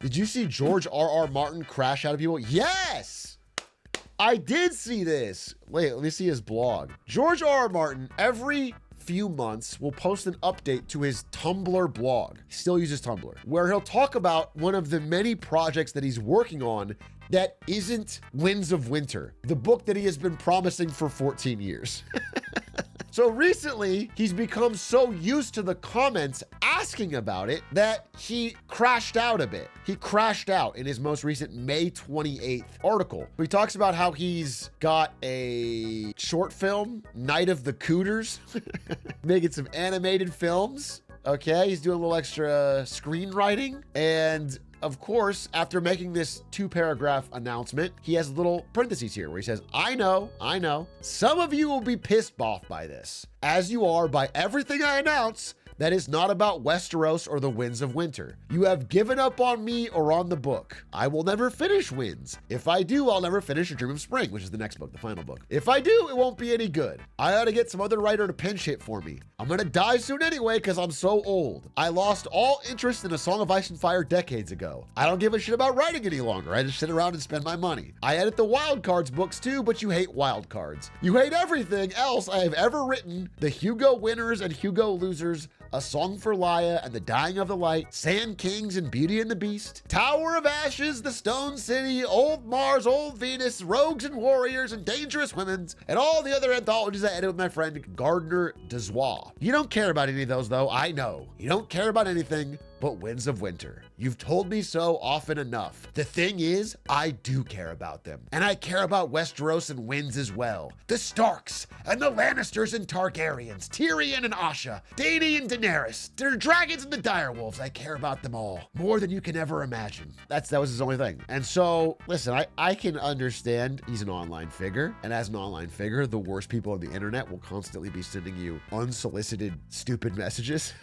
Did you see George R.R. Martin crash out of people? Yes! I did see this. Wait, let me see his blog. George R.R. Martin, every few months, will post an update to his Tumblr blog. He still uses Tumblr, where he'll talk about one of the many projects that he's working on that isn't Winds of Winter, the book that he has been promising for 14 years. So recently, he's become so used to the comments asking about it that he crashed out a bit. He crashed out in his most recent May 28th article. He talks about how he's got a short film, Night of the Cooters, making some animated films. Okay, he's doing a little extra screenwriting. And of course, after making this 2-paragraph announcement, he has little parentheses here where he says, I know, some of you will be pissed off by this, as you are by everything I announce that is not about Westeros or the Winds of Winter. You have given up on me or on the book. I will never finish Winds. If I do, I'll never finish A Dream of Spring, which is the next book, the final book. If I do, it won't be any good. I ought to get some other writer to pinch hit for me. I'm gonna die soon anyway because I'm so old. I lost all interest in A Song of Ice and Fire decades ago. I don't give a shit about writing any longer. I just sit around and spend my money. I edit the Wild Cards books too, but you hate Wild Cards. You hate everything else I have ever written. The Hugo winners and Hugo losers, A Song for Laia and The Dying of the Light, Sand Kings and Beauty and the Beast, Tower of Ashes, The Stone City, Old Mars, Old Venus, Rogues and Warriors, and Dangerous Women's, and all the other anthologies I edit with my friend Gardner Dezois. You don't care about any of those though, I know. You don't care about anything but Winds of Winter. You've told me so often enough. The thing is, I do care about them. And I care about Westeros and Winds as well. The Starks, and the Lannisters and Targaryens, Tyrion and Asha, Dany and Daenerys, the dragons and the direwolves. I care about them all. More than you can ever imagine. That was his only thing. And so, listen, I can understand he's an online figure. And as an online figure, the worst people on the internet will constantly be sending you unsolicited, stupid messages.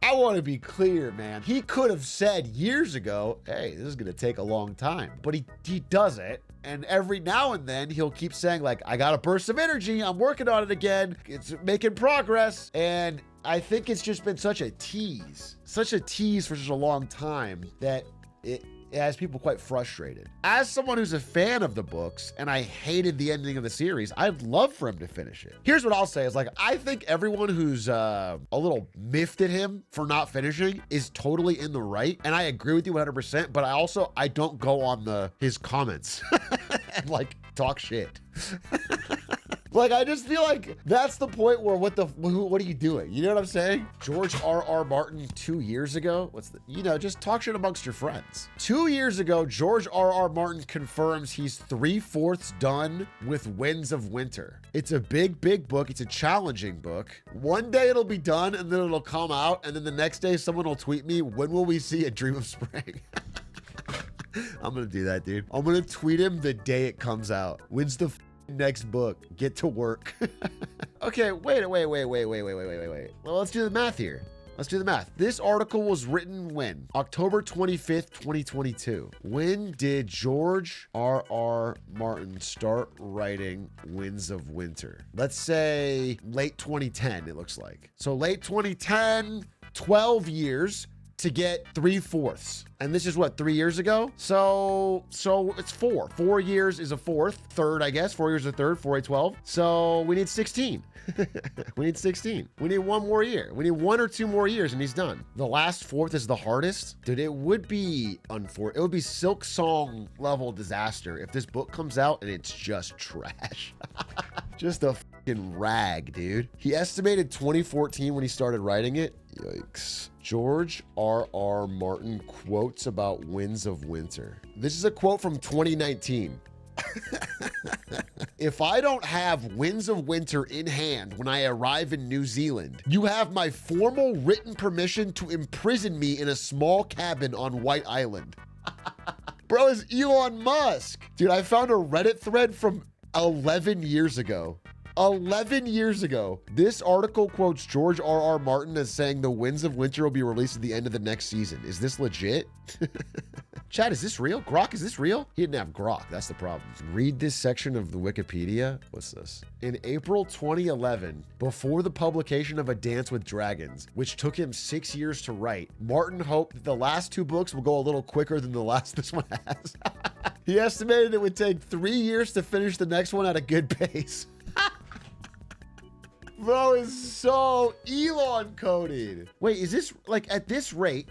I want to be clear, man. He could have said years ago, hey, this is going to take a long time. But he does it. And every now and then he'll keep saying like, I got a burst of energy. I'm working on it again. It's making progress. And I think it's just been such a tease for such a long time that it has people quite frustrated. As someone who's a fan of the books, and I hated the ending of the series, I'd love for him to finish it. Here's what I'll say is like, I think everyone who's a little miffed at him for not finishing is totally in the right. And I agree with you 100%, but I don't go on his comments and like talk shit. Like, I just feel like that's the point where what are you doing? You know what I'm saying? George R.R. Martin 2 years ago, just talk shit amongst your friends. 2 years ago, George R.R. Martin confirms he's 3/4 done with Winds of Winter. It's a big, big book. It's a challenging book. One day it'll be done and then it'll come out. And then the next day someone will tweet me, when will we see A Dream of Spring? I'm gonna do that, dude. I'm gonna tweet him the day it comes out. When's the next book? Get to work. Okay, wait. Well, let's do the math here. Let's do the math. This article was written when? October 25th, 2022. When did George R.R. Martin start writing Winds of Winter? Let's say late 2010, it looks like. So late 2010, 12 years to get 3/4. And this is what, 3 years ago? So it's 4. 4 years is a fourth. Third, I guess. 4 years is a third. 4, 8, 12. So we need 16. We need 16. We need one more year. We need 1 or 2 more years and he's done. The last fourth is the hardest. Dude, it would be unfortunate. It would be Silk Song level disaster if this book comes out and it's just trash. Just a fucking rag, dude. He estimated 2014 when he started writing it. Yikes. George R.R. Martin quotes about Winds of Winter. This is a quote from 2019. If I don't have Winds of Winter in hand when I arrive in New Zealand, you have my formal written permission to imprison me in a small cabin on White Island. Bro, it's Elon Musk. Dude, I found a Reddit thread from 11 years ago. 11 years ago. This article quotes George R.R. Martin as saying the Winds of Winter will be released at the end of the next season. Is this legit? Chad, is this real? Grok, is this real? He didn't have Grok. That's the problem. Read this section of the Wikipedia. What's this? In April 2011, before the publication of A Dance with Dragons, which took him 6 years to write, Martin hoped that the last 2 books will go a little quicker than the last this one has. He estimated it would take 3 years to finish the next one at a good pace. Bro is so Elon coded. Wait, is this like at this rate?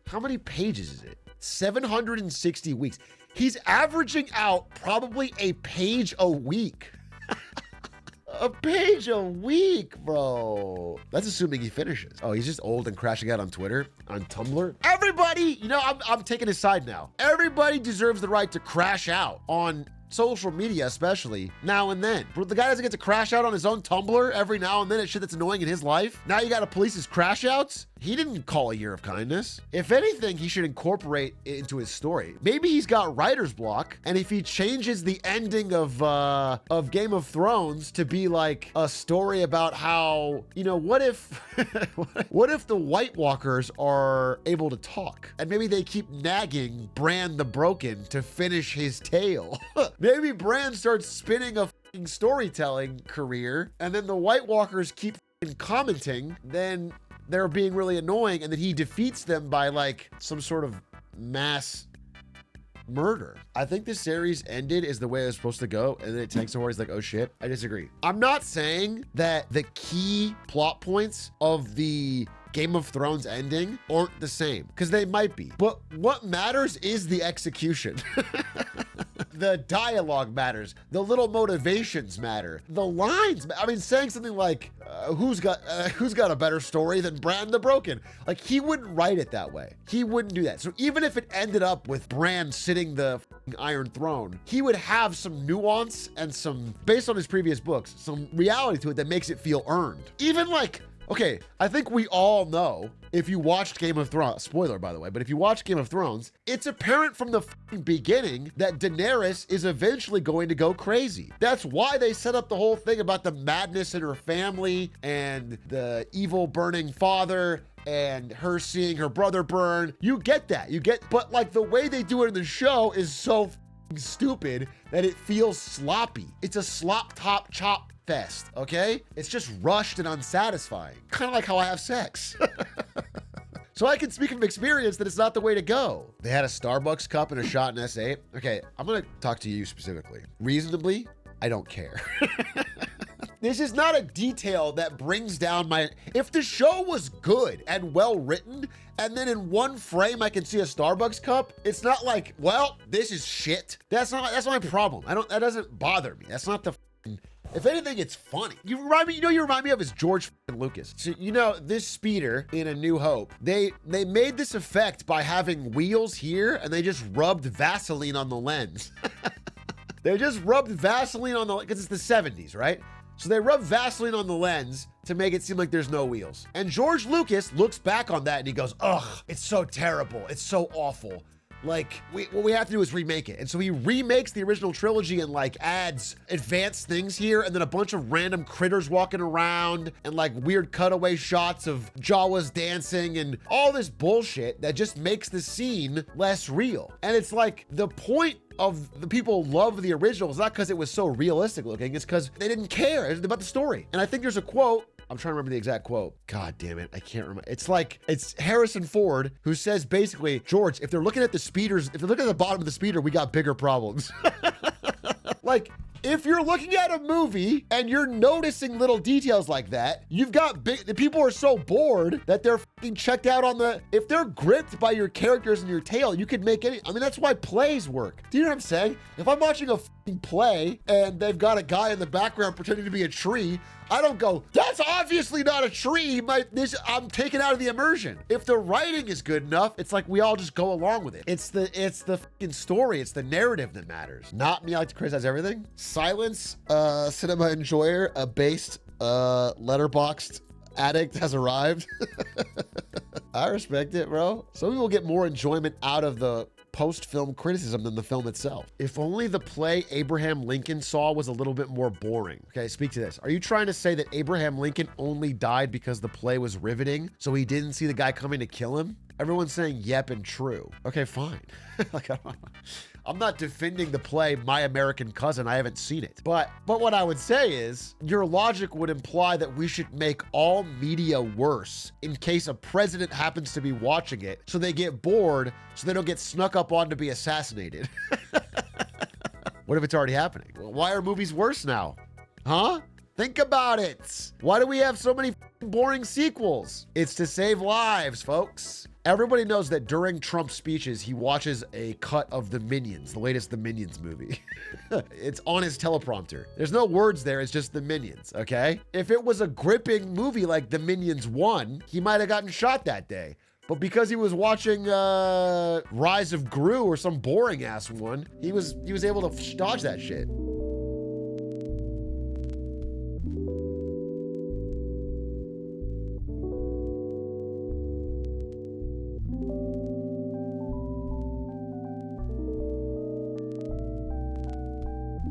How many pages is it? 760 weeks. He's averaging out probably a page a week. A page a week, bro. That's assuming he finishes. Oh, he's just old and crashing out on Twitter, on Tumblr. Everybody, you know, I'm taking his side now. Everybody deserves the right to crash out on social media, especially now and then. But the guy doesn't get to crash out on his own Tumblr every now and then at shit that's annoying in his life. Now you gotta police his crash outs? He didn't call a year of kindness. If anything, he should incorporate it into his story. Maybe he's got writer's block, and if he changes the ending of Game of Thrones to be like a story about how, you know, what if what if the White Walkers are able to talk? And maybe they keep nagging Bran the Broken to finish his tale. Maybe Bran starts spinning a fucking storytelling career, and then the White Walkers keep commenting, then they're being really annoying, and then he defeats them by like some sort of mass murder. I think this series ended is the way it was supposed to go, and then it takes a while. He's like, oh shit. I disagree. I'm not saying that the key plot points of the Game of Thrones ending aren't the same, because they might be. But what matters is the execution. The dialogue matters. The little motivations matter. The lines. I mean, saying something like, who's got a better story than Bran the Broken? Like, he wouldn't write it that way. He wouldn't do that. So even if it ended up with Bran sitting the Iron Throne, he would have some nuance and some, based on his previous books, some reality to it that makes it feel earned. Even like, okay, I think we all know, if you watched Game of Thrones, spoiler by the way, but if you watch Game of Thrones, it's apparent from the beginning that Daenerys is eventually going to go crazy. That's why they set up the whole thing about the madness in her family and the evil burning father and her seeing her brother burn. You get that, but like the way they do it in the show is so stupid that it feels sloppy. It's a slop top chop fest, okay? It's just rushed and unsatisfying. Kind of like how I have sex. So I can speak from experience that it's not the way to go. They had a Starbucks cup and a shot in S8. Okay, I'm gonna talk to you specifically. Reasonably, I don't care. This is not a detail that brings down my... If the show was good and well written, and then in one frame I can see a Starbucks cup, it's not like, well, this is shit. That's not my problem. That doesn't bother me. That's not the... If anything, it's funny. You remind me of is George Lucas. So, you know, this speeder in A New Hope, they made this effect by having wheels here, and they just rubbed Vaseline on the lens. They just rubbed Vaseline on the, because it's the 70s, right? So they rubbed Vaseline on the lens to make it seem like there's no wheels. And George Lucas looks back on that and he goes, ugh, it's so terrible. It's so awful. Like, what we have to do is remake it. And so he remakes the original trilogy and like adds advanced things here, and then a bunch of random critters walking around and like weird cutaway shots of Jawas dancing and all this bullshit that just makes the scene less real. And it's like the point of the people love the original is not because it was so realistic looking, it's because they didn't care. It's about the story. And I think there's a quote, I'm trying to remember the exact quote. God damn it, I can't remember. It's Harrison Ford who says basically, George, if they're looking at the speeders, if they're looking at the bottom of the speeder, we got bigger problems. Like, if you're looking at a movie and you're noticing little details like that, you've got the people are so bored that they're fucking checked out on the, if they're gripped by your characters and your tale, you could make any, I mean, that's why plays work. Do you know what I'm saying? If I'm watching a fucking play and they've got a guy in the background pretending to be a tree, I don't go, that's obviously not a tree. I'm taken out of the immersion. If the writing is good enough, it's like we all just go along with it. It's the fucking story. It's the narrative that matters. Not me. I like to criticize everything. Silence, cinema enjoyer, a based, letterboxed addict has arrived. I respect it, bro. Some people get more enjoyment out of the post-film criticism than the film itself. If only the play Abraham Lincoln saw was a little bit more boring. Okay, speak to this. Are you trying to say that Abraham Lincoln only died because the play was riveting, so he didn't see the guy coming to kill him? Everyone's saying yep and true. Okay, fine. Like, I'm not defending the play My American Cousin. I haven't seen it. But what I would say is your logic would imply that we should make all media worse in case a president happens to be watching it, so they get bored, so they don't get snuck up on to be assassinated. What if it's already happening? Why are movies worse now? Huh? Think about it. Why do we have so many boring sequels? It's to save lives, folks. Everybody knows that during Trump's speeches, he watches a cut of The Minions, the latest The Minions movie. It's on his teleprompter. There's no words there, it's just The Minions, okay? If it was a gripping movie like The Minions 1, he might have gotten shot that day. But because he was watching Rise of Gru or some boring ass one, he was able to dodge that shit.